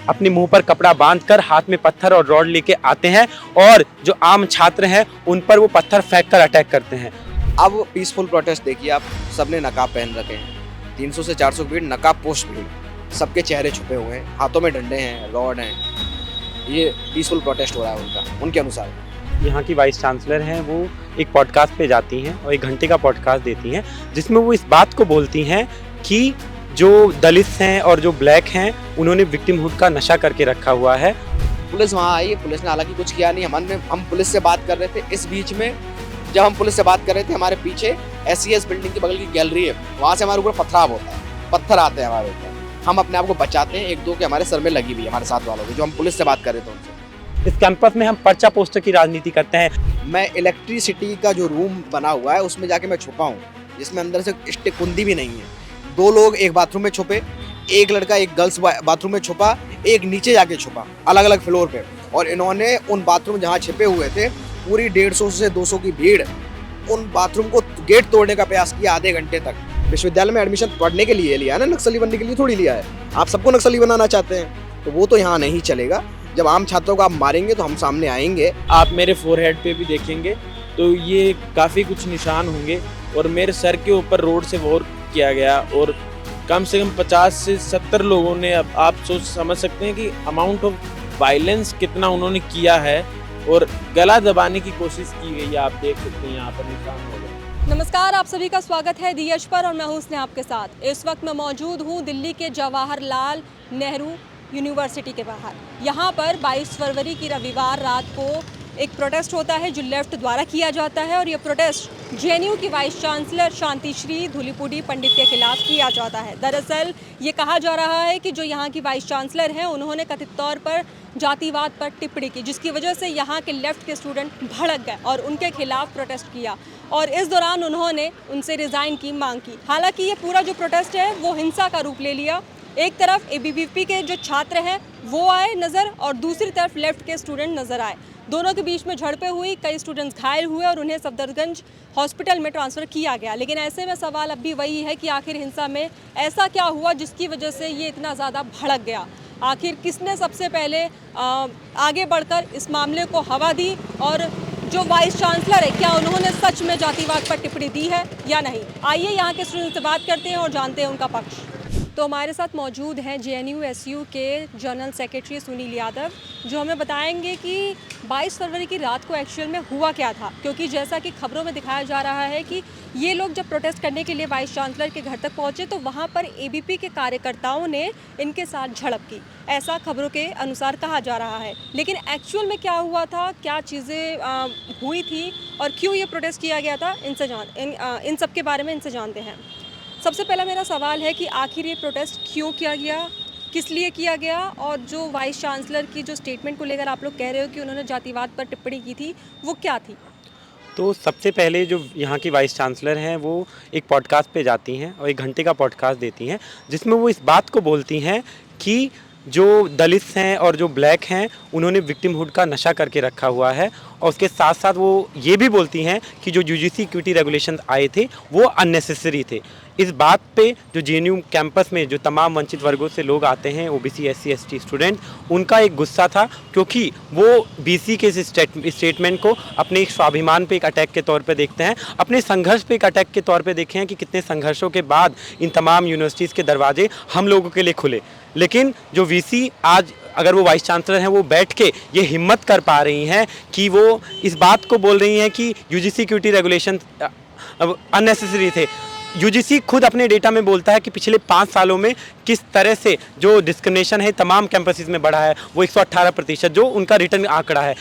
अपने मुंह पर कपड़ा बांधकर हाथ में पत्थर और रॉड लेके आते हैं और जो आम छात्र हैं उन पर वो पत्थर फेंककर अटैक करते हैं। अब पीसफुल प्रोटेस्ट देखिए आप, सबने नकाब पहन रखे हैं, 300 से 400 भीड़, नकाब पोश भीड़, सबके चेहरे छुपे हुए हैं, हाथों में डंडे हैं, रॉड हैं। ये पीसफुल प्रोटेस्ट हो रहा है उनका, उनके अनुसार। यहाँ की वाइस चांसलर हैं, वो एक पॉडकास्ट पे जाती हैं और 1 घंटे का पॉडकास्ट देती हैं जिसमें वो इस बात को बोलती हैं कि जो दलित हैं और जो ब्लैक हैं उन्होंने विक्टिमहुड का नशा करके रखा हुआ है। पुलिस वहाँ आई, पुलिस ने हालांकि कुछ किया नहीं। हम पुलिस से बात कर रहे थे, इस बीच में जब हम पुलिस से बात कर रहे थे, हमारे पीछे SES बिल्डिंग के बगल की गैलरी है, वहाँ से हमारे ऊपर पथराव होता है, पत्थर आते हैं हमारे ऊपर। हम अपने आप को बचाते हैं, 1-2 के हमारे सर में लगी हुई है, हमारे साथ वालों की, जो हम पुलिस से बात कर रहे थे उनसे। इस कैंपस में हम पर्चा पोस्टर की राजनीति करते हैं। मैं इलेक्ट्रिसिटी का जो रूम बना हुआ है उसमें जाके मैं छुपा हूँ, जिसमें अंदर से स्टिक कुंदी भी नहीं है। 2 लोग एक बाथरूम में छुपे, एक लड़का एक गर्ल्स बाथरूम में छुपा, एक नीचे जाके छुपा, अलग अलग फ्लोर पे। और इन्होंने उन बाथरूम जहाँ छिपे हुए थे, पूरी 150 से 200 की भीड़ उन बाथरूम को गेट तोड़ने का प्रयास किया आधे घंटे तक। विश्वविद्यालय में एडमिशन पढ़ने के लिए लिया है ना, नक्सली बनने के लिए थोड़ी लिया है। आप सबको नक्सली बनाना चाहते हैं, तो वो तो यहाँ नहीं चलेगा। जब आम छात्रों को आप मारेंगे तो हम सामने आएंगे। आप मेरे फोरहेड पे भी देखेंगे तो ये काफ़ी कुछ निशान होंगे और मेरे सर के ऊपर रोड से वॉर किया गया और कम से कम 50 से 70 लोगों ने, अब आप सोच समझ सकते हैं कि अमाउंट ऑफ वायलेंस कितना उन्होंने किया है और गला दबाने की कोशिश की गई है। आप देख सकते हैं यहाँ पर निशान हो गए। नमस्कार, आप सभी का स्वागत है दी यश पर और मैं हूं स्नेहा आपके साथ। इस वक्त मैं मौजूद हूं दिल्ली के जवाहरलाल नेहरू यूनिवर्सिटी के बाहर। यहाँ पर 22 फरवरी की रविवार रात को एक प्रोटेस्ट होता है जो लेफ्ट द्वारा किया जाता है और ये प्रोटेस्ट JNU की वाइस चांसलर शांतिश्री धूलिपुड़ी पंडित के खिलाफ किया जाता है। दरअसल ये कहा जा रहा है कि जो यहाँ की वाइस चांसलर हैं उन्होंने कथित तौर पर जातिवाद पर टिप्पणी की, जिसकी वजह से यहाँ के लेफ्ट के स्टूडेंट भड़क गए और उनके खिलाफ प्रोटेस्ट किया और इस दौरान उन्होंने उनसे रिज़ाइन की मांग की। हालांकि ये पूरा जो प्रोटेस्ट है वो हिंसा का रूप ले लिया। एक तरफ ABVP के जो छात्र हैं वो आए नज़र और दूसरी तरफ लेफ्ट के स्टूडेंट नज़र आए। दोनों के बीच में झड़पें हुई, कई स्टूडेंट्स घायल हुए और उन्हें सफदरगंज हॉस्पिटल में ट्रांसफ़र किया गया। लेकिन ऐसे में सवाल अब भी वही है कि आखिर हिंसा में ऐसा क्या हुआ जिसकी वजह से ये इतना ज़्यादा भड़क गया। आखिर किसने सबसे पहले आगे बढ़कर इस मामले को हवा दी और जो वाइस चांसलर है क्या उन्होंने सच में जातिवाद पर टिप्पणी दी है या नहीं। आइए यहाँ के स्टूडेंट से बात करते हैं और जानते हैं उनका पक्ष। तो हमारे साथ मौजूद हैं JNU SU के जनरल सेक्रेटरी सुनील यादव, जो हमें बताएंगे कि 22 फरवरी की रात को एक्चुअल में हुआ क्या था। क्योंकि जैसा कि खबरों में दिखाया जा रहा है कि ये लोग जब प्रोटेस्ट करने के लिए वाइस चांसलर के घर तक पहुंचे तो वहां पर ABP के कार्यकर्ताओं ने इनके साथ झड़प की, ऐसा खबरों के अनुसार कहा जा रहा है। लेकिन एक्चुअल में क्या हुआ था, क्या चीज़ें हुई थी और क्यों ये प्रोटेस्ट किया गया था, इन सब के बारे में इनसे जानते हैं। सबसे पहला मेरा सवाल है कि आखिर ये प्रोटेस्ट क्यों किया गया, किस लिए किया गया और जो वाइस चांसलर की जो स्टेटमेंट को लेकर आप लोग कह रहे हो कि उन्होंने जातिवाद पर टिप्पणी की थी, वो क्या थी? तो सबसे पहले जो यहाँ की वाइस चांसलर हैं वो एक पॉडकास्ट पे जाती हैं और 1 घंटे का पॉडकास्ट देती हैं जिसमें वो इस बात को बोलती हैं कि जो दलित हैं और जो ब्लैक हैं उन्होंने विक्टिमहुड का नशा करके रखा हुआ है और उसके साथ साथ वो ये भी बोलती हैं कि जो UGC इक्विटी रेगुलेशन आए थे वो अननेसेसरी थे। इस बात पे जो JNU कैंपस में जो तमाम वंचित वर्गों से लोग आते हैं, OBC SC ST स्टूडेंट, उनका एक गुस्सा था क्योंकि वो BC के इस स्टेटमेंट को अपने एक स्वाभिमान पे एक अटैक के तौर पे देखते हैं, अपने संघर्ष पे एक अटैक के तौर पे देखे हैं कि कितने संघर्षों के बाद इन तमाम यूनिवर्सिटीज़ के दरवाजे हम लोगों के लिए खुले। लेकिन जो VC आज अगर वो वाइस चांसलर हैं वो बैठ के ये हिम्मत कर पा रही हैं कि वो इस बात को बोल रही हैं कि UGC इक्विटी रेगुलेशन अननेसेसरी थे। UGC खुद अपने डेटा में बोलता है कि पिछले 5 सालों में किस तरह से जो डिस्क्रिमिनेशन है तमाम कैंपसेस में बढ़ा है, वो 118% जो उनका रिटर्न आंकड़ा है।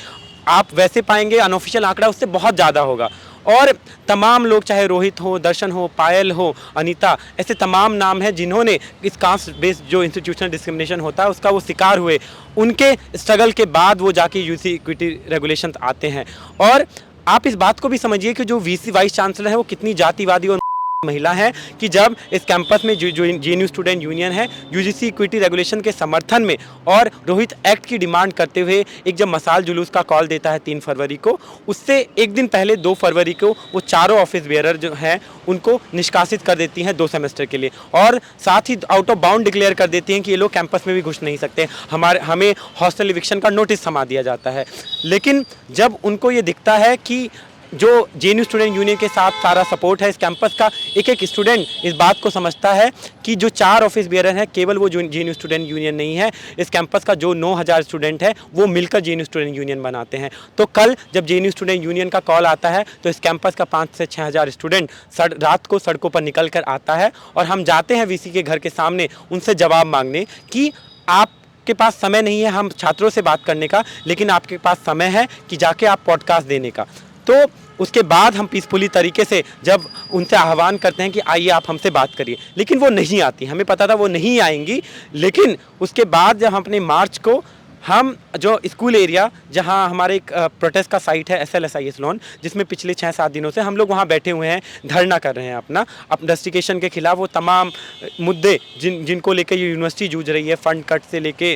आप वैसे पाएंगे अनऑफिशियल आंकड़ा उससे बहुत ज़्यादा होगा। और तमाम लोग, चाहे रोहित हो, दर्शन हो, पायल हो, अनीता, ऐसे तमाम नाम हैं जिन्होंने इस कास्ट बेस्ड जो इंस्टीट्यूशनल डिस्क्रिमिनेशन होता है उसका वो शिकार हुए। उनके स्ट्रगल के बाद वो जाके UGC इक्विटी रेगुलेशन आते हैं। और आप इस बात को भी समझिए कि जो VC वाइस चांसलर है वो कितनी जातिवादी और महिला हैं कि जब इस कैंपस में जो जेएनयू स्टूडेंट यूनियन है यूजीसी इक्विटी रेगुलेशन के समर्थन में और रोहित एक्ट की डिमांड करते हुए एक जब मसाल जुलूस का कॉल देता है 3 फरवरी को, उससे एक दिन पहले 2 फरवरी को वो चारों ऑफिस बेयरर जो हैं उनको निष्कासित कर देती हैं 2 सेमेस्टर के लिए, और साथ ही आउट ऑफ बाउंड डिक्लेयर कर देती हैं कि ये लोग कैंपस में भी घुस नहीं सकते, हमें हॉस्टल इविक्शन का नोटिस थमा दिया जाता है। लेकिन जब उनको ये दिखता है कि जो जेएनयू स्टूडेंट यूनियन के साथ सारा सपोर्ट है इस कैंपस का, एक एक स्टूडेंट इस बात को समझता है कि जो 4 ऑफिस बेयरर हैं केवल वो जेएनयू स्टूडेंट यूनियन नहीं है, इस कैंपस का जो 9000 स्टूडेंट है वो मिलकर जेएनयू स्टूडेंट यूनियन बनाते हैं। तो कल जब जेएनयू स्टूडेंट यूनियन का कॉल आता है तो इस कैंपस का 5 से 6000 स्टूडेंट रात को सड़कों पर निकल कर आता है और हम जाते हैं वीसी के घर के सामने उनसे जवाब मांगने कि आपके पास समय नहीं है हम छात्रों से बात करने का, लेकिन आपके पास समय है कि जाके आप पॉडकास्ट देने का। तो उसके बाद हम पीसफुली तरीके से जब उनसे आह्वान करते हैं कि आइए आप हमसे बात करिए, लेकिन वो नहीं आती, हमें पता था वो नहीं आएंगी। लेकिन उसके बाद जब हम अपने मार्च को हम जो स्कूल एरिया जहां हमारे एक प्रोटेस्ट का साइट है SLSIS लॉन, जिसमें पिछले 6-7 दिनों से हम लोग वहां बैठे हुए हैं, धरना कर रहे हैं अपना रस्टिकेशन के खिलाफ, वो तमाम मुद्दे जिनको लेकर ये यूनिवर्सिटी जूझ रही है, फंड कट से लेके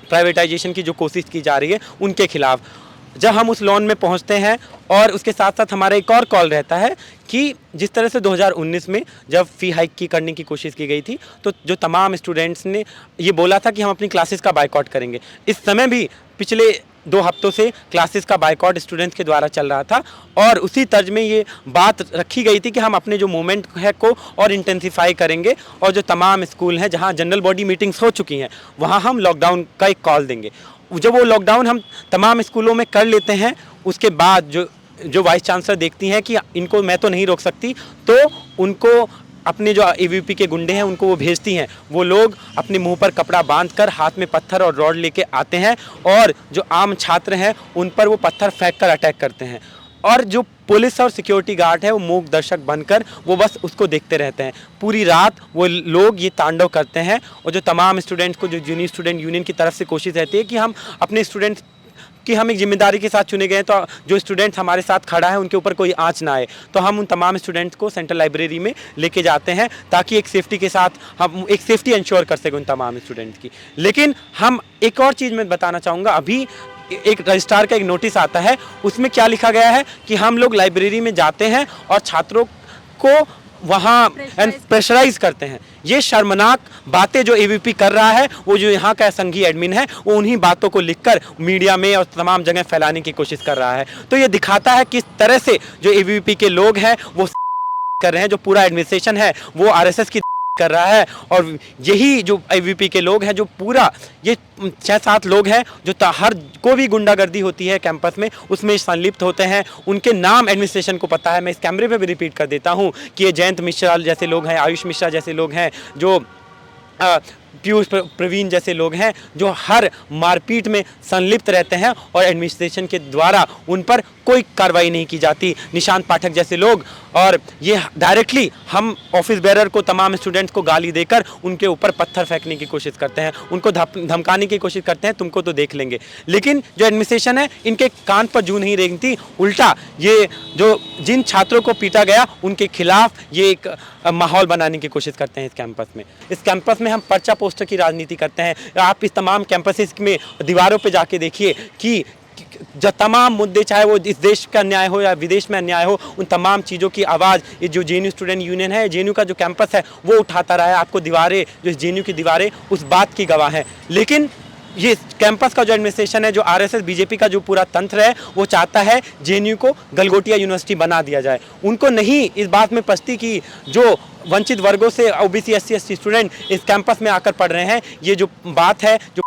प्राइवेटाइजेशन की जो कोशिश की जा रही है उनके खिलाफ। जब हम उस लॉन में पहुंचते हैं और उसके साथ साथ हमारा एक और कॉल रहता है कि जिस तरह से 2019 में जब फ़ी हाइक करने की कोशिश की गई थी तो जो तमाम स्टूडेंट्स ने ये बोला था कि हम अपनी क्लासेस का बायकॉट करेंगे, इस समय भी पिछले 2 हफ्तों से क्लासेस का बायकॉट स्टूडेंट्स के द्वारा चल रहा था और उसी तर्ज में ये बात रखी गई थी कि हम अपने जो मूवमेंट है को और इंटेंसिफाई करेंगे और जो तमाम स्कूल हैं जहाँ जनरल बॉडी मीटिंग्स हो चुकी हैं वहाँ हम लॉकडाउन का एक कॉल देंगे। जब वो लॉकडाउन हम तमाम स्कूलों में कर लेते हैं उसके बाद जो वाइस चांसलर देखती हैं कि इनको मैं तो नहीं रोक सकती, तो उनको अपने जो AVP के गुंडे हैं उनको वो भेजती हैं। वो लोग अपने मुंह पर कपड़ा बांधकर हाथ में पत्थर और रॉड लेके आते हैं और जो आम छात्र हैं उन पर वो पत्थर फेंक कर अटैक करते हैं और जो पुलिस और सिक्योरिटी गार्ड है वो मूक दर्शक बनकर वो बस उसको देखते रहते हैं। पूरी रात वो लोग ये तांडव करते हैं और जो तमाम स्टूडेंट्स को जो जूनियर स्टूडेंट यूनियन की तरफ से कोशिश रहती है कि हम अपने स्टूडेंट्स कि हम एक जिम्मेदारी के साथ चुने गए हैं, तो जो स्टूडेंट्स हमारे साथ खड़ा है उनके ऊपर कोई आंच ना आए, तो हम उन तमाम स्टूडेंट्स को सेंट्रल लाइब्रेरी में लेके जाते हैं ताकि एक सेफ्टी के साथ हम एक सेफ्टी इंश्योर कर सकें उन तमाम स्टूडेंट्स की। लेकिन हम एक और चीज़ मैं बताना चाहूँगा, अभी एक रजिस्ट्रार का एक नोटिस आता है, उसमें क्या लिखा गया है कि हम लोग लाइब्रेरी में जाते हैं और छात्रों को वहाँ प्रेशराइज करते हैं। ये शर्मनाक बातें जो AVP कर रहा है, वो जो यहाँ का संघीय एडमिन है वो उन्हीं बातों को लिखकर मीडिया में और तमाम जगह फैलाने की कोशिश कर रहा है। तो ये दिखाता है किस तरह से जो AVP के लोग हैं वो कर रहे हैं, जो पूरा एडमिनिस्ट्रेशन है वो RSS की कर रहा है, और यही जो AVP के लोग हैं जो पूरा ये 6-7 लोग हैं जो हर को भी गुंडागर्दी होती है कैंपस में उसमें संलिप्त होते हैं, उनके नाम एडमिनिस्ट्रेशन को पता है। मैं इस कैमरे पे भी रिपीट कर देता हूँ कि ये जयंत मिश्रा जैसे लोग हैं, आयुष मिश्रा जैसे लोग हैं, जो पीयूष प्रवीण जैसे लोग हैं जो हर मारपीट में संलिप्त रहते हैं और एडमिनिस्ट्रेशन के द्वारा उन पर कोई कार्रवाई नहीं की जाती। निशांत पाठक जैसे लोग, और ये डायरेक्टली हम ऑफिस बेरर को तमाम स्टूडेंट्स को गाली देकर उनके ऊपर पत्थर फेंकने की कोशिश करते हैं, उनको धमकाने की कोशिश करते हैं, तुमको तो देख लेंगे। लेकिन जो एडमिनिस्ट्रेशन है इनके कान पर जू नहीं रेंगती, उल्टा ये जो जिन छात्रों को पीटा गया उनके खिलाफ ये एक माहौल बनाने की कोशिश करते हैं। इस कैंपस में हम पर्चा पोस्टर की राजनीति करते हैं। आप इस तमाम कैंपसेस में दीवारों पे जाके देखिए कि जो तमाम मुद्दे, चाहे वो इस देश का अन्याय हो या विदेश में अन्याय हो, उन तमाम चीज़ों की आवाज़ ये जो जेएनयू स्टूडेंट यूनियन है, जेएनयू का जो कैंपस है वो उठाता रहा है। आपको दीवारें, जो जेएनयू की दीवारें उस बात की गवाह हैं। लेकिन ये कैंपस का जो एडमिनिस्ट्रेशन है, जो RSS BJP का जो पूरा तंत्र है, वो चाहता है जेएनयू को गलगोटिया यूनिवर्सिटी बना दिया जाए। उनको नहीं इस बात में पछती कि जो वंचित वर्गों से OBC SC स्टूडेंट इस कैंपस में आकर पढ़ रहे हैं, ये जो बात है, जो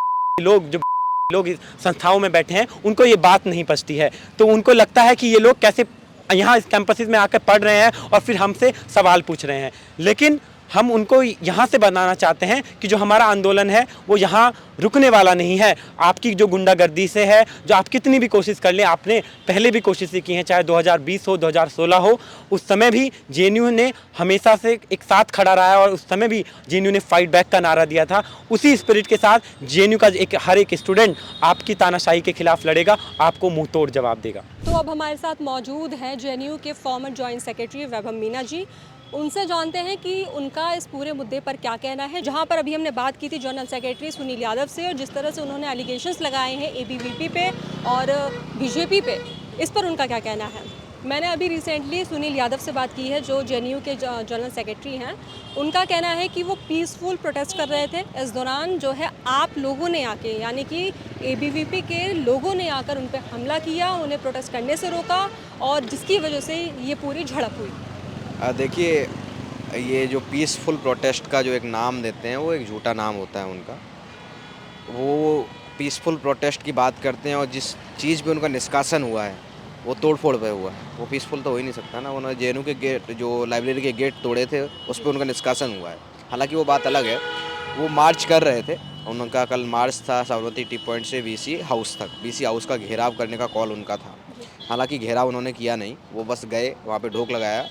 लोग इस संस्थाओं में बैठे हैं उनको ये बात नहीं पछती है। तो उनको लगता है कि ये लोग कैसे यहाँ इस कैंपस में आकर पढ़ रहे हैं और फिर हमसे सवाल पूछ रहे हैं। लेकिन हम उनको यहाँ से बनाना चाहते हैं कि जो हमारा आंदोलन है वो यहाँ रुकने वाला नहीं है। आपकी जो गुंडागर्दी से है, जो आप कितनी भी कोशिश कर लें, आपने पहले भी कोशिशें की हैं, चाहे 2020 हो, 2016 हो, उस समय भी जेएनयू ने हमेशा से एक साथ खड़ा रहा है और उस समय भी जेएनयू ने फाइट बैक का नारा दिया था। उसी स्पिरिट के साथ जेएनयू का हर एक स्टूडेंट आपकी तानाशाही के खिलाफ लड़ेगा, आपको मुँह तोड़ जवाब देगा। तो अब हमारे साथ मौजूद हैं जेएनयू के फॉर्मर जॉइंट सेक्रेटरी वैभव मीना जी। उनसे जानते हैं कि उनका इस पूरे मुद्दे पर क्या कहना है। जहां पर अभी हमने बात की थी जनरल सेक्रेटरी सुनील यादव से, और जिस तरह से उन्होंने एलिगेशंस लगाए हैं एबीवीपी पे और बीजेपी पे, इस पर उनका क्या कहना है। मैंने अभी रिसेंटली सुनील यादव से बात की है जो जेएनयू के जनरल सेक्रेटरी हैं। उनका कहना है कि वो पीसफुल प्रोटेस्ट कर रहे थे। इस दौरान जो है आप लोगों ने आके, यानी कि एबीवीपी के लोगों ने आकर उन पर हमला किया, उन्हें प्रोटेस्ट करने से रोका, और जिसकी वजह से ये पूरी झड़प हुई। देखिए, ये जो पीसफुल प्रोटेस्ट का जो एक नाम देते हैं वो एक झूठा नाम होता है उनका। वो पीसफुल प्रोटेस्ट की बात करते हैं और जिस चीज़ पे उनका निष्कासन हुआ है वो तोड़फोड़ पे हुआ है, वो पीसफुल तो हो ही नहीं सकता ना। उन्होंने जेएनयू के गेट, जो लाइब्रेरी के गेट तोड़े थे, उस पर उनका निष्कासन हुआ है। हालांकि वो बात अलग है, वो मार्च कर रहे थे। उनका कल मार्च था साबरमती टी पॉइंट से वीसी हाउस तक। वीसी हाउस का घेराव करने का कॉल उनका था। हालांकि घेराव उन्होंने किया नहीं, वो बस गए, वहाँ पे ढोक लगाया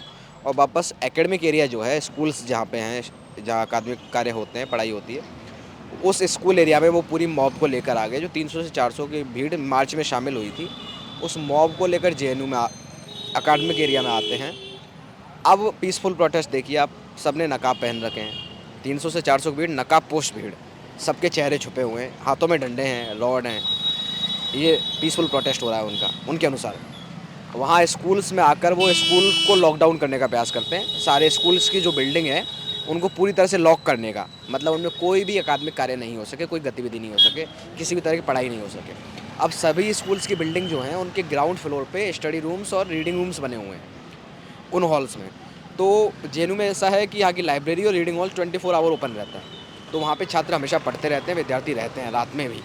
और वापस एकेडमिक एरिया जो है, स्कूल्स जहाँ पे हैं, जहाँ अकादमिक कार्य होते हैं, पढ़ाई होती है, उस स्कूल एरिया में वो पूरी मॉब को लेकर आ गए। जो 300 से 400 की भीड़ मार्च में शामिल हुई थी, उस मॉब को लेकर जेएनयू में अकादमिक एरिया में आते हैं। अब पीसफुल प्रोटेस्ट देखिए आप, सबने नकाब पहन रखे हैं। 300 से 400 की भीड़, नकाब पोस्ट भीड़, सबके चेहरे छुपे हुए हैं, हाथों में डंडे हैं, रॉड हैं। ये पीसफुल प्रोटेस्ट हो रहा है उनके अनुसार। वहाँ स्कूल्स में आकर वो स्कूल को लॉकडाउन करने का प्रयास करते हैं। सारे स्कूल्स की जो बिल्डिंग है उनको पूरी तरह से लॉक करने का, मतलब उनमें कोई भी अकादमिक कार्य नहीं हो सके, कोई गतिविधि नहीं हो सके, किसी भी तरह की पढ़ाई नहीं हो सके। अब सभी स्कूल्स की बिल्डिंग जो हैं उनके ग्राउंड फ्लोर पे स्टडी रूम्स और रीडिंग रूम्स बने हुए हैं उन हॉल्स में। तो जेएनयू में ऐसा है कि यहाँ की लाइब्रेरी और रीडिंग हॉल 24 आवर ओपन रहता है, तो वहाँ पे छात्र हमेशा पढ़ते रहते हैं, विद्यार्थी रहते हैं रात में भी।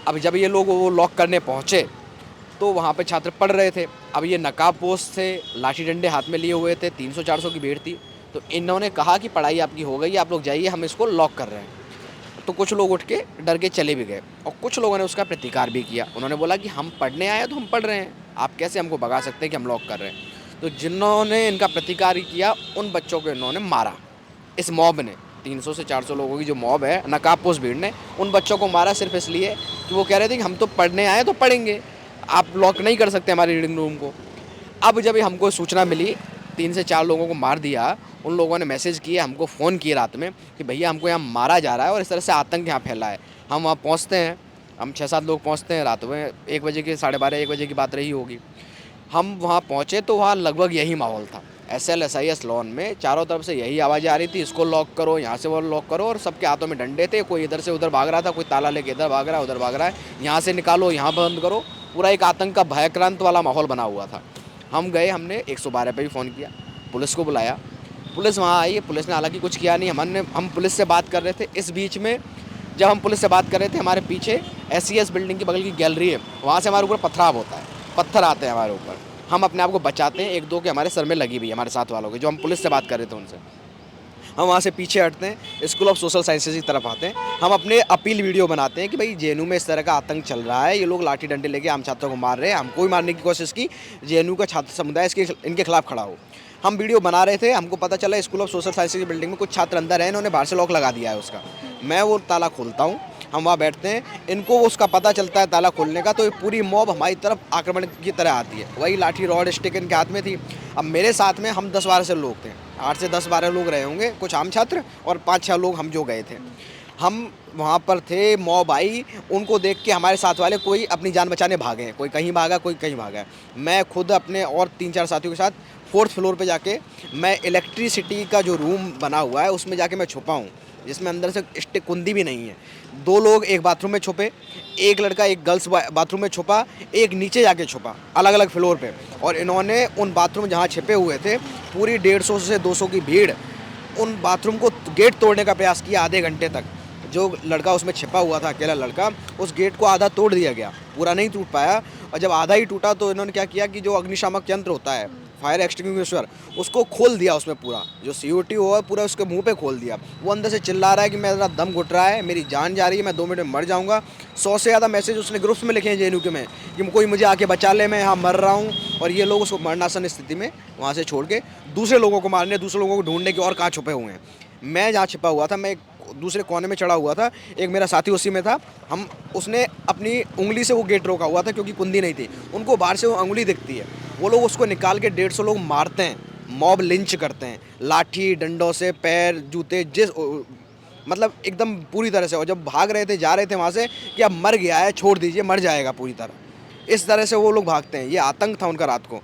अब जब ये लोग वो लॉक करने पहुँचे तो वहाँ पे छात्र पढ़ रहे थे। अब ये नकाब पोस्ट थे, लाठी डंडे हाथ में लिए हुए थे, 300-400 की भीड़ थी। तो इन्होंने कहा कि पढ़ाई आपकी हो गई, आप लोग जाइए, हम इसको लॉक कर रहे हैं। तो कुछ लोग उठ के डर के चले भी गए और कुछ लोगों ने उसका प्रतिकार भी किया। उन्होंने बोला कि हम पढ़ने आए तो हम पढ़ रहे हैं, आप कैसे हमको भगा सकते हैं कि हम लॉक कर रहे हैं। तो जिन्होंने इनका प्रतिकार किया उन बच्चों को इन्होंने मारा। इस मॉब ने, 300 से 400 लोगों की जो मॉब है, नकाब पोस्ट भीड़ ने उन बच्चों को मारा सिर्फ इसलिए कि वो कह रहे थे कि हम तो पढ़ने आए तो पढ़ेंगे, आप लॉक नहीं कर सकते हमारे रीडिंग रूम को। अब जब हमको सूचना मिली 3 से 4 लोगों को मार दिया, उन लोगों ने मैसेज किए, हमको फ़ोन किए रात में कि भैया हमको यहाँ मारा जा रहा है और इस तरह से आतंक यहाँ फैला है। हम वहाँ पहुँचते हैं, हम 6-7 लोग पहुँचते हैं रात में, 1 बजे की, 12:30-1 बजे की बात रही होगी। हम वहाँ पहुँचे तो वहाँ लगभग यही माहौल था। SL-SIS लॉन में चारों तरफ से यही आवाज़ें आ रही थी, इसको लॉक करो, यहाँ से वो लॉक करो, और सबके हाथों में डंडे थे। कोई इधर से उधर भाग रहा था, कोई ताला लेके इधर भाग रहा है, उधर भाग रहा है, यहाँ से निकालो, यहाँ बंद करो। पूरा एक आतंक का भयक्रांत वाला माहौल बना हुआ था। हम गए, हमने 112 पे भी फ़ोन किया, पुलिस को बुलाया, पुलिस वहाँ आई। पुलिस ने हालांकि कुछ किया नहीं। हम पुलिस से बात कर रहे थे। इस बीच में जब हम पुलिस से बात कर रहे थे, हमारे पीछे SES बिल्डिंग के बगल की गैलरी है, वहाँ से हमारे ऊपर पथराव होता है, पत्थर आते हैं हमारे ऊपर। हम अपने आप को बचाते हैं, 1-2 के हमारे सर में लगी भी, हमारे साथ वालों के, जो हम पुलिस से बात कर रहे थे उनसे। हम वहाँ से पीछे हटते हैं, स्कूल ऑफ सोशल साइंसेज की तरफ आते हैं। हम अपने अपील वीडियो बनाते हैं कि भाई जेएनयू में इस तरह का आतंक चल रहा है, ये लोग लाठी डंडे लेके आम छात्रों को मार रहे हैं, हमको भी मारने की कोशिश की, जेएनयू का छात्र समुदाय इनके खिलाफ खड़ा हो। हम वीडियो बना रहे थे, हमको पता चला स्कूल ऑफ सोशल साइंसेज की बिल्डिंग में कुछ छात्र अंदर हैं, इन्होंने बाहर से लॉक लगा दिया है उसका। मैं वो ताला खोलता हूँ, हम वहाँ बैठते हैं, इनको उसका पता चलता है ताला खोलने का, तो ये पूरी मॉब हमारी तरफ आक्रमण की तरह आती है। वही लाठी, रॉड, स्टिक इनके हाथ में थी। अब मेरे साथ में हम 10-12 से लोग थे, 8 से 10-12 लोग रहे होंगे, कुछ आम छात्र और 5-6 लोग हम जो गए थे। हम वहाँ पर थे, मॉब आई, उनको देख के हमारे साथ वाले कोई अपनी जान बचाने भागे, कोई कहीं भागा, कोई कहीं भागा। मैं खुद अपने और 3-4 साथियों के साथ 4th फ्लोर पे जाके, मैं इलेक्ट्रिसिटी का जो रूम बना हुआ है उसमें जाके मैं छुपा हूँ, जिसमें अंदर से स्टिक कुंदी भी नहीं है। 2 लोग एक बाथरूम में छुपे, एक लड़का एक गर्ल्स बाथरूम में छुपा, एक नीचे जाके छुपा, अलग-अलग फ्लोर पे। और इन्होंने उन बाथरूम जहाँ छिपे हुए थे, पूरी 150 से 200 की भीड़ उन बाथरूम को गेट तोड़ने का प्रयास किया आधे घंटे तक। जो लड़का उसमें छिपा हुआ था, अकेला लड़का, उस गेट को आधा तोड़ दिया गया, पूरा नहीं टूट पाया। और जब आधा ही टूटा तो इन्होंने क्या किया कि जो अग्निशामक यंत्र होता है, फायर एक्सटिंग्विशर, उसको खोल दिया उसमें पूरा, जो COT हुआ पूरा उसके मुंह पे खोल दिया। वो अंदर से चिल्ला रहा है कि मेरा दम घुट रहा है, मेरी जान जा रही है, मैं 2 मिनट में मर जाऊंगा। 100 से ज़्यादा मैसेज उसने ग्रुप्स में लिखे हैं जेएनयू के में कि कोई मुझे आके बचा ले, मैं यहाँ मर रहा हूँ। और ये लोग उसको मरणासन स्थिति में वहाँ से छोड़ के दूसरे लोगों को मारने, दूसरे लोगों को ढूंढने की और कहाँ छुपे हुए हैं। मैं जहाँ छिपा हुआ था, मैं एक दूसरे कोने में चढ़ा हुआ था, एक मेरा साथी उसी में था। उसने अपनी उंगली से वो गेट रोका हुआ था क्योंकि कुंदी नहीं थी। उनको बाहर से वो उंगली दिखती है, वो लोग उसको निकाल के 150 लोग मारते हैं, मॉब लिंच करते हैं, लाठी डंडों से, पैर जूते मतलब एकदम पूरी तरह से। और जब भाग रहे थे, जा रहे थे वहाँ से कि अब मर गया है, छोड़ दीजिए, मर जाएगा पूरी तरह, इस तरह से वो लोग भागते हैं। ये आतंक था उनका रात को।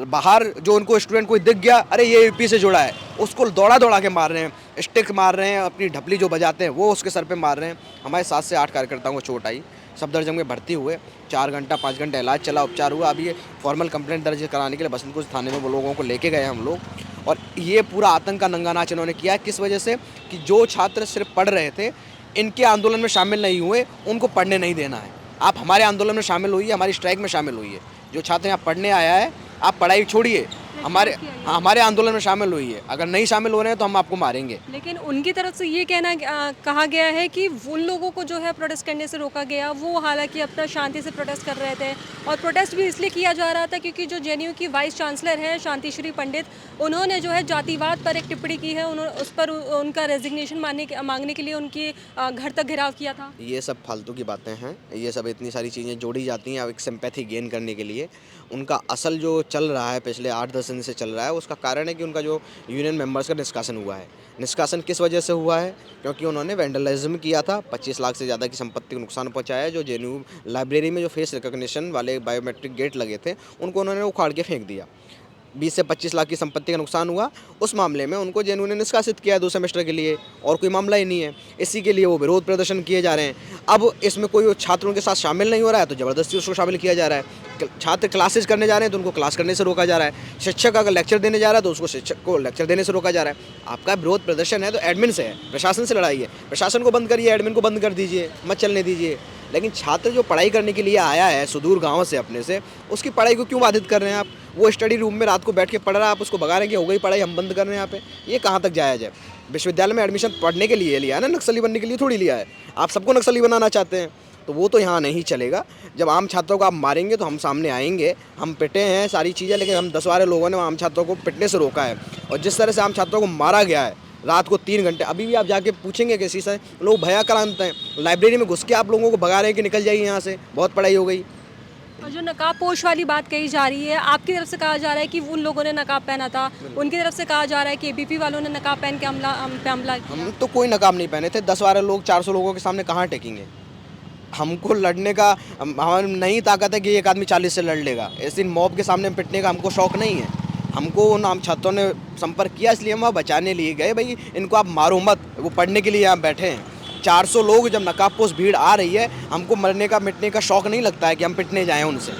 बाहर जो उनको स्टूडेंट कोई दिख गया, अरे ये यूपी से जुड़ा है, उसको दौड़ा दौड़ा के मार रहे हैं, स्टिक मार रहे हैं, अपनी ढपली जो बजाते हैं वो उसके सर पे मार रहे हैं। हमारे 7 से 8 कार्यकर्ताओं को चोट आई, सफदरजंग में भर्ती हुए, 4 घंटा 5 घंटा इलाज चला, उपचार हुआ। अभी ये फॉर्मल कंप्लेंट दर्ज कराने के लिए बसंतकुच थाने में वो लोगों को लेके गए हम लोग। और ये पूरा आतंक का नंगा नाच इन्होंने किया है। किस वजह से? कि जो छात्र सिर्फ पढ़ रहे थे, इनके आंदोलन में शामिल नहीं हुए, उनको पढ़ने नहीं देना है। आप हमारे आंदोलन में शामिल हुई है, हमारी स्ट्राइक में शामिल हुई है। जो छात्र यहाँ पढ़ने आया है, आप पढ़ाई छोड़िए, हमारे आंदोलन में शामिल हुई है। अगर नहीं शामिल हो रहे हैं तो हम आपको मारेंगे। लेकिन उनकी तरफ से ये कहना कहा गया है कि उन लोगों को जो है प्रोटेस्ट करने से रोका गया, वो हालांकि अपना शांति से प्रोटेस्ट कर रहे थे। और प्रोटेस्ट भी इसलिए किया जा रहा था क्योंकि जो जेएनयू की वाइस चांसलर हैं शांतिश्री पंडित, उन्होंने जो है जातिवाद पर एक टिप्पणी की है, उन्होंने उस पर उनका रेजिग्नेशन मांगने के लिए उनके घर तक घेराव किया था। ये सब फालतू की बातें हैं, ये सब इतनी सारी चीज़ें जोड़ी जाती हैं अब एक सिंपैथी गेन करने के लिए। उनका असल जो चल रहा है, पिछले 8-10 दिन से चल रहा है, उसका कारण है कि उनका जो यूनियन मेंबर्स का निष्कासन हुआ है। निष्कासन किस वजह से हुआ है? क्योंकि उन्होंने वैंडलिज्म किया था, 25 लाख से ज़्यादा की संपत्ति को नुकसान पहुंचाया है। जो जेएनयू लाइब्रेरी में जो फेस रिकॉग्निशन वाले बायोमेट्रिक गेट लगे थे, उनको उन्होंने उखाड़ के फेंक दिया। 20 से 25 लाख की संपत्ति का नुकसान हुआ। उस मामले में उनको जेएनयू ने निष्कासित किया है 2 सेमेस्टर के लिए, और कोई मामला ही नहीं है। इसी के लिए वो विरोध प्रदर्शन किए जा रहे हैं। अब इसमें कोई छात्रों के साथ शामिल नहीं हो रहा है तो ज़बरदस्ती उसको शामिल किया जा रहा है। छात्र क्लासेज करने जा रहे हैं तो उनको क्लास करने से रोका जा रहा है। शिक्षक अगर लेक्चर देने जा रहा है तो उसको शिक्षक को लेक्चर देने से रोका जा रहा है। आपका विरोध प्रदर्शन है तो एडमिन से है, प्रशासन से लड़ाई है। प्रशासन को बंद करिए, एडमिन को बंद कर दीजिए, मत चलने दीजिए। लेकिन छात्र जो पढ़ाई करने के लिए आया है सुदूर गाँव से अपने से, उसकी पढ़ाई को क्यों बाधित कर रहे हैं आप? वो स्टडी रूम में रात को बैठ के पढ़ रहा है, आप उसको भगा रहे हैं कि हो गई पढ़ाई, हम बंद कर रहे हैं यहाँ पे। ये कहाँ तक जायज़ है? विश्वविद्यालय में एडमिशन पढ़ने के लिए लिया है ना, नक्सली बनने के लिए थोड़ी लिया है। आप सबको नक्सली बनाना चाहते हैं तो वो तो यहाँ नहीं चलेगा। जब आम छात्रों को आप मारेंगे तो हम सामने आएंगे। हम पिटे हैं सारी चीज़ें, लेकिन हम 10 बार लोगों ने आम छात्रों को पिटने से रोका है। और जिस तरह से आम छात्रों को मारा गया है रात को 3 घंटे, अभी भी आप जाके पूछेंगे किसी से, लोग भयाक्रांत हैं। लाइब्रेरी में घुस के आप लोगों को भगा रहे हैं कि निकल जाइए यहाँ से, बहुत पढ़ाई हो गई। और जो नकाब पोश वाली बात कही जा रही है, आपकी तरफ से कहा जा रहा है कि उन लोगों ने नकाब पहना था, उनकी तरफ से कहा जा रहा है कि एबीपी वालों ने नकाब पहन के हमला किया। हम तो कोई नकाब नहीं पहने थे। 10-12 लोग 400 लोगों के सामने कहाँ टेकेंगे? हमको लड़ने का हमारी नहीं ताकत है कि एक आदमी 40 से लड़ लेगा। ऐसे मॉब के सामने पिटने का हमको शौक़ नहीं है। हमको उन आम छात्रों ने संपर्क किया, इसलिए हम वहाँ बचाने लिए गए। भाई इनको आप मारो मत, वो पढ़ने के लिए यहाँ बैठे हैं। 400 लोग जब नकाबपोश भीड़ आ रही है, हमको मरने का मिटने का शौक़ नहीं लगता है कि हम पिटने जाएँ उनसे।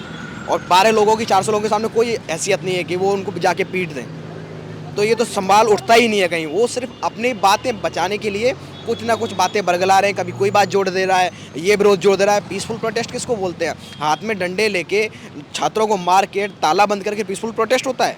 और 12 लोगों की 400 लोगों के सामने कोई हैसियत नहीं है कि वो उनको जाके पीट दें। तो ये तो संभाल उठता ही नहीं है कहीं। वो सिर्फ अपनी बातें बचाने के लिए कुछ ना कुछ बातें बरगला रहे हैं। कभी कोई बात जोड़ दे रहा है, ये विरोध जोड़ दे रहा है। पीसफुल प्रोटेस्ट किसको बोलते हैं? हाथ में डंडे लेके छात्रों को मार के ताला बंद करके पीसफुल प्रोटेस्ट होता है?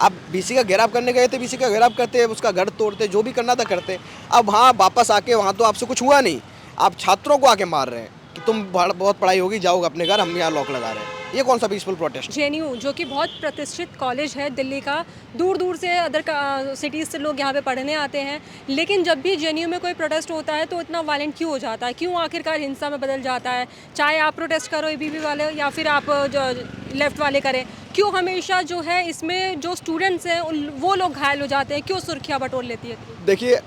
आप बीसी का घेराव करने गए थे, बीसी का घेराव करते, उसका घर तोड़ते, जो भी करना था करते। अब हाँ, वापस आके वहाँ तो आपसे कुछ हुआ नहीं, आप छात्रों को आके मार रहे हैं कि तुम बहुत पढ़ाई होगी, जाओ अपने घर, हम यहाँ लॉक लगा रहे हैं। ये कौन सा पीसफुल प्रोटेस्ट? जेएनयू जो कि बहुत प्रतिष्ठित कॉलेज है दिल्ली का, दूर दूर से अदर सिटीज़ से लोग यहाँ पे पढ़ने आते हैं, लेकिन जब भी जेएनयू में कोई प्रोटेस्ट होता है तो इतना वायलेंट क्यों हो जाता है? क्यों आखिरकार हिंसा में बदल जाता है? चाहे आप प्रोटेस्ट करो एबीपी वाले या फिर आप जो लेफ्ट वाले करें, क्यों हमेशा जो है इसमें जो स्टूडेंट्स हैं वो लोग घायल हो जाते हैं? क्यों सुर्खियाँ बटोर लेती है? देखिए,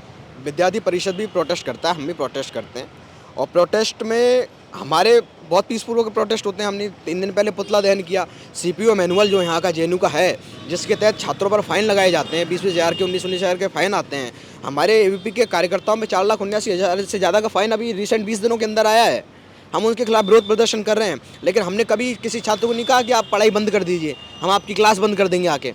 विद्यार्थी परिषद भी प्रोटेस्ट करता है, हम भी प्रोटेस्ट करते हैं। और प्रोटेस्ट में हमारे बहुत पीसफुल होकर प्रोटेस्ट होते हैं। हमने 3 दिन पहले पुतला दहन किया। सीपीओ मैनुअल जो यहाँ का जेएनयू का है, जिसके तहत छात्रों पर फाइन लगाए जाते हैं, 20-20 हज़ार के, 19-19 हज़ार के फाइन आते हैं। हमारे एबीपी के कार्यकर्ताओं में 4,79,000 से ज़्यादा का फाइन अभी रिसेंट 20 दिनों के अंदर आया है। हम उनके खिलाफ विरोध प्रदर्शन कर रहे हैं, लेकिन हमने कभी किसी छात्र को नहीं कहा कि आप पढ़ाई बंद कर दीजिए, हम आपकी क्लास बंद कर देंगे आके।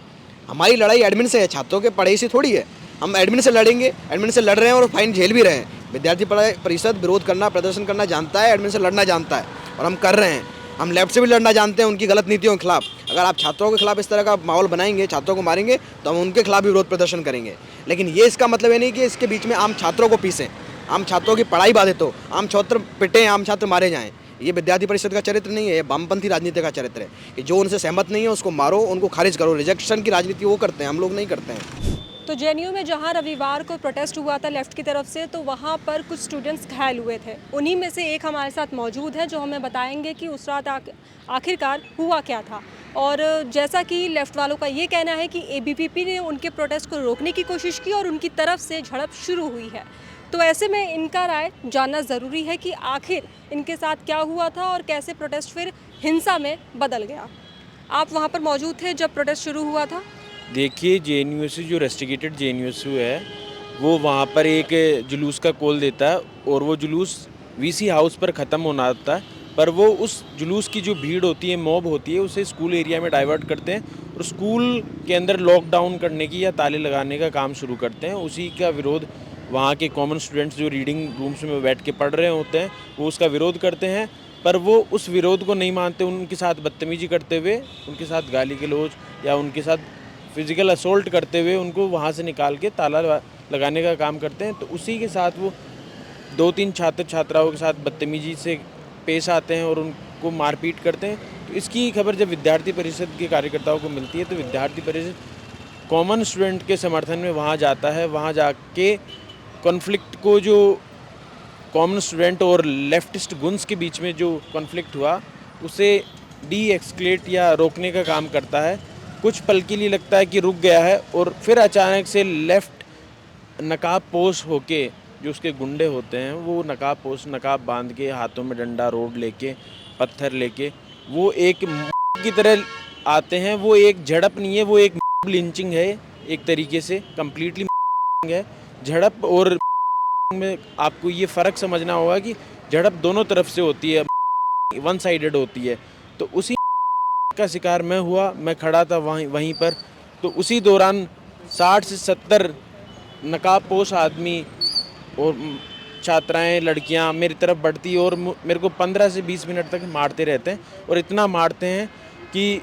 हमारी लड़ाई एडमिन से है, छात्रों के पढ़ाई से थोड़ी है। हम एडमिन से लड़ेंगे, एडमिन से लड़ रहे हैं और फाइन झेल भी रहे हैं। विद्यार्थी परिषद विरोध करना, प्रदर्शन करना जानता है, एडमिन से लड़ना जानता है, और हम कर रहे हैं। हम लेफ्ट से भी लड़ना जानते हैं उनकी गलत नीतियों के खिलाफ। अगर आप छात्रों के खिलाफ इस तरह का माहौल बनाएंगे, छात्रों को मारेंगे, तो हम उनके खिलाफ भी विरोध प्रदर्शन करेंगे। लेकिन ये इसका मतलब ये नहीं कि इसके बीच में आम छात्रों को पीसें, आम छात्रों की पढ़ाई बाधित हो, आम छात्र पिटें, आम छात्र मारे जाएँ। ये विद्यार्थी परिषद का चरित्र नहीं है, ये वामपंथी राजनीति का चरित्र है कि जो उनसे सहमत नहीं है उसको मारो, उनको खारिज करो। रिजेक्शन की राजनीति वो करते हैं, हम लोग नहीं करते हैं। तो जेएनयू में जहां रविवार को प्रोटेस्ट हुआ था लेफ़्ट की तरफ से, तो वहां पर कुछ स्टूडेंट्स घायल हुए थे। उन्हीं में से एक हमारे साथ मौजूद है जो हमें बताएंगे कि उस रात आखिरकार हुआ क्या था। और जैसा कि लेफ़्ट वालों का ये कहना है कि एबीवीपी ने उनके प्रोटेस्ट को रोकने की कोशिश की और उनकी तरफ से झड़प शुरू हुई है। तो ऐसे में इनका राय जानना ज़रूरी है कि आखिर इनके साथ क्या हुआ था और कैसे प्रोटेस्ट फिर हिंसा में बदल गया। आप वहाँ पर मौजूद थे जब प्रोटेस्ट शुरू हुआ था? देखिए, जेएनयूएसयू जो रेस्ट्रिक्टेड जेएनयूएसयू है, वो वहाँ पर एक जुलूस का कॉल देता है और वो जुलूस वीसी हाउस पर ख़त्म होना होता है, पर वो उस जुलूस की जो भीड़ होती है, मॉब होती है, उसे स्कूल एरिया में डाइवर्ट करते हैं और स्कूल के अंदर लॉकडाउन करने की या ताले लगाने का काम शुरू करते हैं। उसी का विरोध वहाँ के कॉमन स्टूडेंट्स जो रीडिंग रूम्स में बैठ के पढ़ रहे होते हैं, वो उसका विरोध करते हैं, पर वो उस विरोध को नहीं मानते। उनके साथ बदतमीजी करते हुए, उनके साथ गाली गलौज या उनके साथ फिज़िकल असोल्ट करते हुए उनको वहाँ से निकाल के ताला लगाने का काम करते हैं। तो उसी के साथ वो 2-3 छात्र छात्राओं के साथ बदतमीजी से पेश आते हैं और उनको मारपीट करते हैं। तो इसकी खबर जब विद्यार्थी परिषद के कार्यकर्ताओं को मिलती है, तो विद्यार्थी परिषद कॉमन स्टूडेंट के समर्थन में वहाँ जाता है। वहाँ जाके कॉन्फ्लिक्ट को, जो कॉमन स्टूडेंट और लेफ्टिस्ट गुन्स के बीच में जो कॉन्फ्लिक्ट हुआ, उसे डी-एस्केलेट या रोकने का काम करता है। कुछ पल के लिए लगता है कि रुक गया है और फिर अचानक से लेफ़्ट नकाब पोश होके, जो उसके गुंडे होते हैं, वो नकाब बांध के, हाथों में डंडा, रोड लेके, पत्थर लेके, वो एक की तरह आते हैं। वो एक झड़प नहीं है, वो एक लिंचिंग है, एक तरीके से कम्प्लीटली है। झड़प और में आपको ये फ़र्क समझना होगा कि झड़प दोनों तरफ से होती है, वन साइडेड होती है। तो उसी का शिकार मैं हुआ, मैं खड़ा था वहीं पर। तो उसी दौरान 60 से 70 नकाबपोश आदमी और छात्राएं, लड़कियां मेरी तरफ बढ़ती और मेरे को 15 से 20 मिनट तक मारते रहते हैं और इतना मारते हैं कि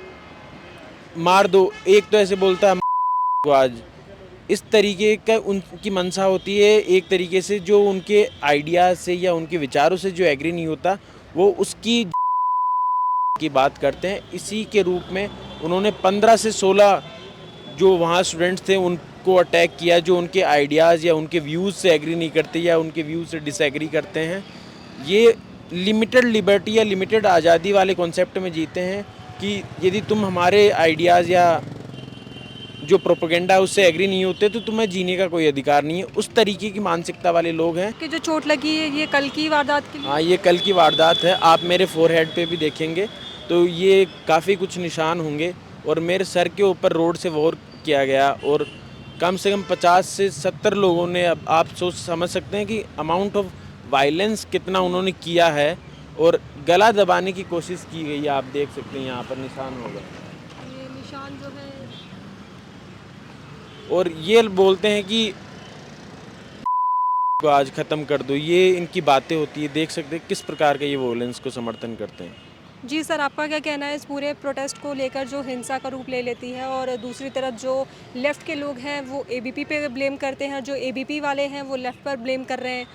मार दो। एक तो ऐसे बोलता है आज, इस तरीके का उनकी मंशा होती है। एक तरीके से जो उनके आइडियाज़ से या उनके विचारों से जो एग्री नहीं होता, वो उसकी की बात करते हैं। इसी के रूप में उन्होंने 15 से 16 जो वहाँ स्टूडेंट्स थे उनको अटैक किया, जो उनके आइडियाज़ या उनके व्यूज़ से एग्री नहीं करते या उनके व्यूज़ से डिसएग्री करते हैं। ये लिमिटेड लिबर्टी या लिमिटेड आज़ादी वाले कॉन्सेप्ट में जीते हैं कि यदि तुम हमारे आइडियाज़ या जो प्रोपेगेंडा उससे एग्री नहीं होते तो तुम्हें जीने का कोई अधिकार नहीं है। उस तरीके की मानसिकता वाले लोग हैं। कि जो चोट लगी है ये कल की वारदात की? हाँ, ये कल की वारदात है। आप मेरे फोरहेड पे भी देखेंगे तो ये काफ़ी कुछ निशान होंगे और मेरे सर के ऊपर रोड से वॉर किया गया और कम से कम 50 से 70 लोगों ने, अब आप समझ सकते हैं कि अमाउंट ऑफ वायलेंस कितना उन्होंने किया है और गला दबाने की कोशिश की गई है। आप देख सकते हैं यहाँ पर निशान होगा, ये निशान जो है, और ये बोलते हैं कि को आज ख़त्म कर दो। ये इनकी बातें होती है। देख सकते हैं किस प्रकार का ये वॉयलेंस को समर्थन करते हैं। जी सर, आपका क्या कहना है इस पूरे प्रोटेस्ट को लेकर जो हिंसा का रूप ले लेती है और दूसरी तरफ जो लेफ़्ट के लोग हैं वो एबीपी पे ब्लेम करते हैं, जो एबीपी वाले हैं वो लेफ़्ट पर ब्लेम कर रहे हैं?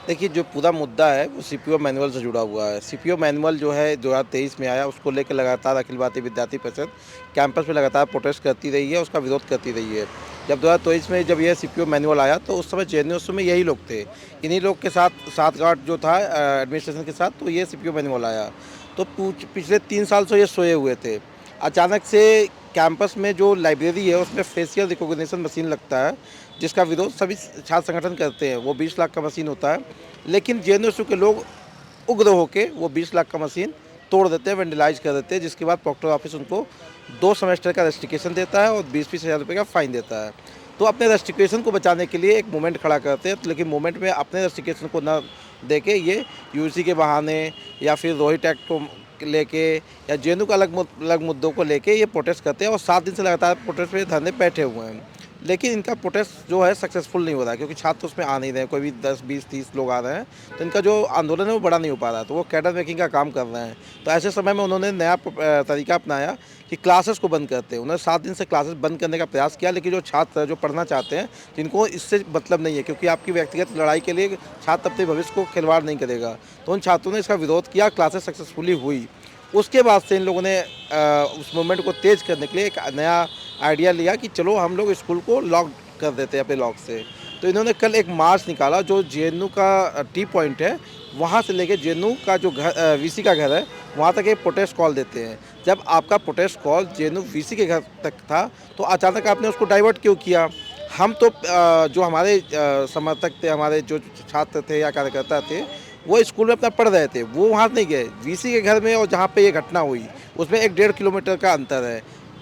देखिए, जो पूरा मुद्दा है वो सीपीओ मैनुअल से जुड़ा हुआ है। सीपीओ मैनुअल जो है 2023 में आया, उसको लेकर लगातार अखिल भारतीय विद्यार्थी परिषद कैंपस में लगातार प्रोटेस्ट करती रही है, उसका विरोध करती रही है। जब 2023 में जब यह सीपीओ मैनुअल आया तो उस समय जेएनयू में यही लोग थे। इन्हीं लोग के साथ साठगांठ जो था एडमिनिस्ट्रेशन के साथ, तो ये सीपीओ मैनुअल आया। तो पिछले 3 साल से ये सोए हुए थे। अचानक से कैंपस में जो लाइब्रेरी है उसमें फेशियल रिकॉग्निशन मशीन लगता है, जिसका विरोध सभी छात्र संगठन करते हैं। वो 20 लाख का मशीन होता है, लेकिन जेएनयू के लोग उग्र होके वो 20 लाख का मशीन तोड़ देते हैं, वेंडलाइज कर देते हैं, जिसके बाद प्रॉक्टर ऑफिस उनको 2 सेमेस्टर का रेस्ट्रिक्शन देता है और 20-20 हज़ार रुपये का फ़ाइन देता है। तो अपने रेस्ट्रिक्शन को बचाने के लिए एक मूवमेंट खड़ा करते हैं, लेकिन मूवमेंट में अपने रेस्ट्रिक्शन को न देके ये यूसी के बहाने या फिर रोहित एक्ट को लेके या जेएनयू का अलग मुद्दों को लेके ये प्रोटेस्ट करते हैं और 7 दिन से लगातार प्रोटेस्ट पे धरने बैठे हुए हैं। लेकिन इनका प्रोटेस्ट जो है सक्सेसफुल नहीं हो रहा है, क्योंकि छात्र उसमें आ नहीं रहे हैं। कोई भी 10, 20, 30 लोग आ रहे हैं, तो इनका जो आंदोलन है वो बड़ा नहीं हो पा रहा है। तो वो कैडर मेकिंग का काम कर रहे हैं। तो ऐसे समय में उन्होंने नया तरीका अपनाया कि क्लासेस को बंद करते हैं। उन्होंने 7 दिन से क्लासेस बंद करने का प्रयास किया, लेकिन जो छात्र जो पढ़ना चाहते हैं, जिनको इससे मतलब नहीं है, क्योंकि आपकी व्यक्तिगत लड़ाई के लिए छात्र अपने भविष्य को खिलवाड़ नहीं करेगा, तो उन छात्रों ने इसका विरोध किया। क्लासेस सक्सेसफुली हुई। उसके बाद से इन लोगों ने उस मूवमेंट को तेज़ करने के लिए एक नया आइडिया लिया कि चलो हम लोग स्कूल को लॉक कर देते हैं अपने लॉक से। तो इन्होंने कल एक मार्च निकाला जो जेएनयू का टी पॉइंट है, वहाँ से लेके जेएनयू का जो घर वीसी का घर है वहाँ तक एक प्रोटेस्ट कॉल देते हैं। जब आपका प्रोटेस्ट कॉल जेएनयू वीसी के घर तक था तो अचानक आपने उसको डाइवर्ट क्यों किया? हम तो जो हमारे समर्थक थे, हमारे जो छात्र थे या कार्यकर्ता थे, वो स्कूल में अपना पढ़ रहे थे, वो वहाँ नहीं गए। वीसी के घर में और जहाँ पे ये घटना हुई उसमें 1-1.5 किलोमीटर का अंतर है।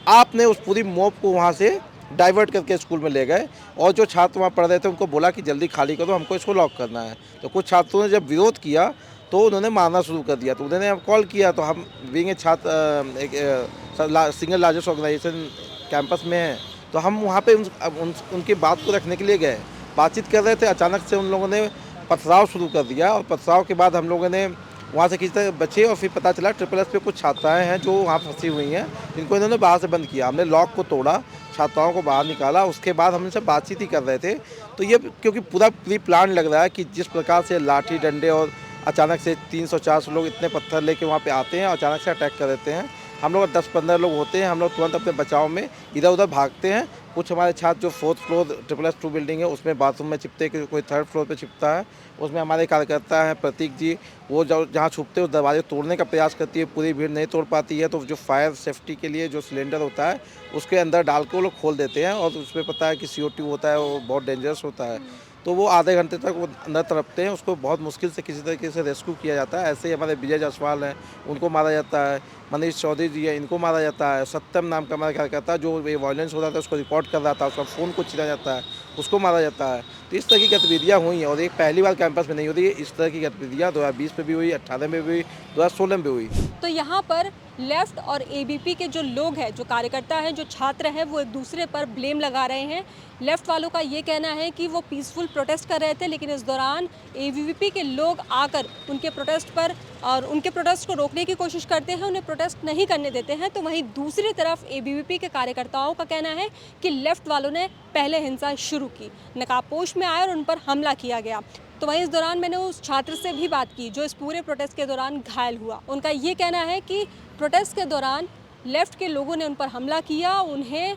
आपने उस पूरी मॉब को वहाँ से डाइवर्ट करके स्कूल में ले गए और जो छात्र वहाँ पढ़ रहे थे उनको बोला कि जल्दी खाली करो, हमको इसको लॉक करना है। तो कुछ छात्रों ने जब विरोध किया तो उन्होंने मारना शुरू कर दिया। तो उन्होंने कॉल किया, तो हम बीइंग छात्र एक सिंगल लार्जेस्ट ऑर्गेनाइजेशन कैंपस में है, तो हम वहाँ पे उनकी बात को रखने के लिए गए, बातचीत कर रहे थे। अचानक से उन लोगों ने पथराव शुरू कर दिया और पथराव के बाद हम लोगों ने वहाँ से किसी तरह बचे और फिर पता चला SSS पे कुछ छात्राएं हैं जो वहाँ फंसी हुई हैं, जिनको इन्होंने बाहर से बंद किया। हमने लॉक को तोड़ा, छात्राओं को बाहर निकाला, उसके बाद हम इनसे बातचीत ही कर रहे थे। तो ये क्योंकि पूरा प्री प्लान लग रहा है कि जिस प्रकार से लाठी डंडे और अचानक से 300-400 लोग इतने पत्थर लेके वहाँ पे आते हैं और अचानक से अटैक कर देते हैं। हम लोग 10-15 लोग होते हैं, हम लोग तुरंत अपने बचाव में इधर उधर भागते हैं। कुछ हमारे छात्र जो 4th फ्लोर SSS 2 बिल्डिंग है उसमें बाथरूम में छिपते, कोई 3rd फ्लोर पे छिपता है, उसमें हमारे कार्यकर्ता हैं प्रतीक जी, वो जहाँ छुपते हैं उस दरवाजे तोड़ने का प्रयास करती है, पूरी भीड़ नहीं तोड़ पाती है। तो जो फायर सेफ्टी के लिए जो सिलेंडर होता है उसके अंदर डाल के वो लोग खोल देते हैं और उसमें पता है कि CO2 होता है, वो बहुत डेंजरस होता है। तो वो आधे घंटे तक वो अंदर तड़पते हैं, उसको बहुत मुश्किल से किसी तरीके से रेस्क्यू किया जाता है। ऐसे ही हमारे विजय जायसवाल हैं, उनको मारा जाता है, मनीष चौधरी जी है, इनको मारा जाता है। सत्यम नाम का हमारा कार्यकर्ता जो ये वायलेंस हो रहा था उसको रिपोर्ट कर रहा था, उसका फ़ोन को छीना जाता है, उसको मारा जाता है। तो इस तरह की गतिविधियाँ हुई हैं और एक पहली बार कैंपस में नहीं हो रही है। इस तरह की गतिविधियाँ 2020 में भी हुई, 18 में भी हुई, 2016 में भी हुई। तो यहाँ पर लेफ्ट और एबीपी के जो लोग हैं, जो कार्यकर्ता हैं, जो छात्र हैं, वो एक दूसरे पर ब्लेम लगा रहे हैं। लेफ्ट वालों का ये कहना है कि वो पीसफुल प्रोटेस्ट कर रहे थे, लेकिन इस दौरान एबीवीपी के लोग आकर उनके प्रोटेस्ट पर और उनके प्रोटेस्ट को रोकने की कोशिश करते हैं, उन्हें प्रोटेस्ट नहीं करने देते हैं। तो वहीं दूसरी तरफ एबीवीपी के कार्यकर्ताओं का कहना है कि लेफ्ट वालों ने पहले हिंसा शुरू की, नकाबपोश में आए और उन पर हमला किया गया। तो वहीं इस दौरान मैंने उस छात्र से भी बात की जो इस पूरे प्रोटेस्ट के दौरान घायल हुआ। उनका ये कहना है कि प्रोटेस्ट के दौरान लेफ्ट के लोगों ने उन पर हमला किया, उन्हें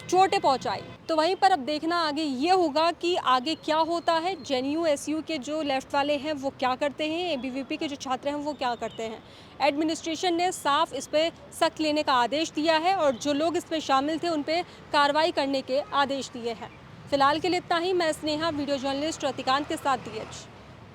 चोटें पहुंचाई। तो वहीं पर अब देखना आगे ये होगा कि आगे क्या होता है। जेएनयू एसयू के जो लेफ्ट वाले हैं वो क्या करते हैं, एबीवीपी के जो छात्र हैं वो क्या करते हैं। एडमिनिस्ट्रेशन ने साफ इस पर सख्त लेने का आदेश दिया है और जो लोग इस पर शामिल थे उन पर कार्रवाई करने के आदेश दिए हैं। फिलहाल के लिए इतना ही। मैं स्नेहा, वीडियो जर्नलिस्ट रतिकांत के साथ DH।